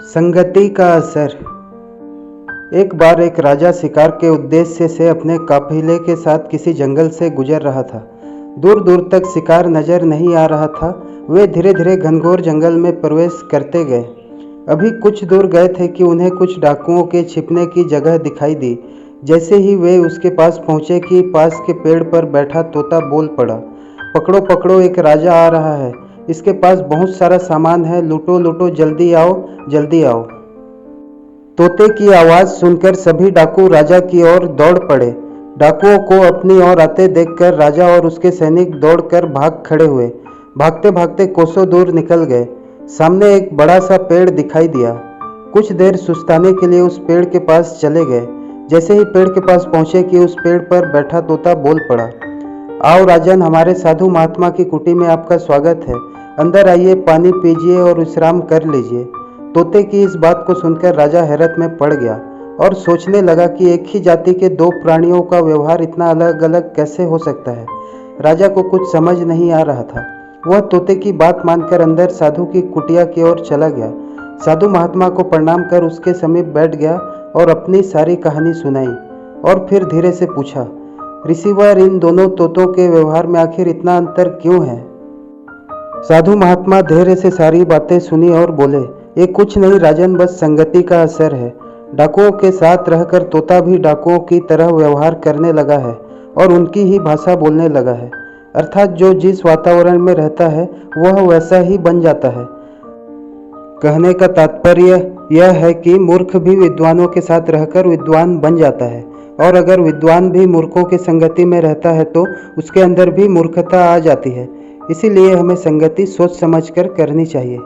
संगति का असर। एक बार एक राजा शिकार के उद्देश्य से अपने काफिले के साथ किसी जंगल से गुजर रहा था। दूर दूर तक शिकार नजर नहीं आ रहा था। वे धीरे धीरे घनघोर जंगल में प्रवेश करते गए। अभी कुछ दूर गए थे कि उन्हें कुछ डाकुओं के छिपने की जगह दिखाई दी। जैसे ही वे उसके पास पहुंचे कि पास के पेड़ पर बैठा तोता बोल पड़ा, पकड़ो पकड़ो, एक राजा आ रहा है। इसके पास बहुत सारा सामान है, लूटो लूटो, जल्दी आओ जल्दी आओ। तोते की आवाज़ सुनकर सभी डाकू राजा की ओर दौड़ पड़े। डाकुओं को अपनी ओर आते देखकर राजा और उसके सैनिक दौड़कर भाग खड़े हुए। भागते भागते कोसों दूर निकल गए। सामने एक बड़ा सा पेड़ दिखाई दिया। कुछ देर सुस्ताने के लिए उस पेड़ के पास चले गए। जैसे ही पेड़ के पास पहुंचे कि उस पेड़ पर बैठा तोता बोल पड़ा, आओ राजन, हमारे साधु महात्मा की कुटी में आपका स्वागत है। अंदर आइए, पानी पीजिए और विश्राम कर लीजिए। तोते की इस बात को सुनकर राजा हैरत में पड़ गया और सोचने लगा कि एक ही जाति के दो प्राणियों का व्यवहार इतना अलग अलग कैसे हो सकता है। राजा को कुछ समझ नहीं आ रहा था। वह तोते की बात मानकर अंदर साधु की कुटिया की ओर चला गया। साधु महात्मा को प्रणाम कर उसके समीप बैठ गया और अपनी सारी कहानी सुनाई और फिर धीरे से पूछा, ऋषिवर, इन दोनों तोतों के व्यवहार में आखिर इतना अंतर क्यों है? साधु महात्मा धैर्य से सारी बातें सुनी और बोले, ये कुछ नहीं राजन, बस संगति का असर है। डाकुओं के साथ रहकर तोता भी डाकुओं की तरह व्यवहार करने लगा है और उनकी ही भाषा बोलने लगा है। अर्थात जो जिस वातावरण में रहता है वह वैसा ही बन जाता है। कहने का तात्पर्य यह है कि मूर्ख भी विद्वानों के साथ रहकर विद्वान बन जाता है, और अगर विद्वान भी मूर्खों की संगति में रहता है तो उसके अंदर भी मूर्खता आ जाती है। इसीलिए हमें संगति सोच समझकर करनी चाहिए।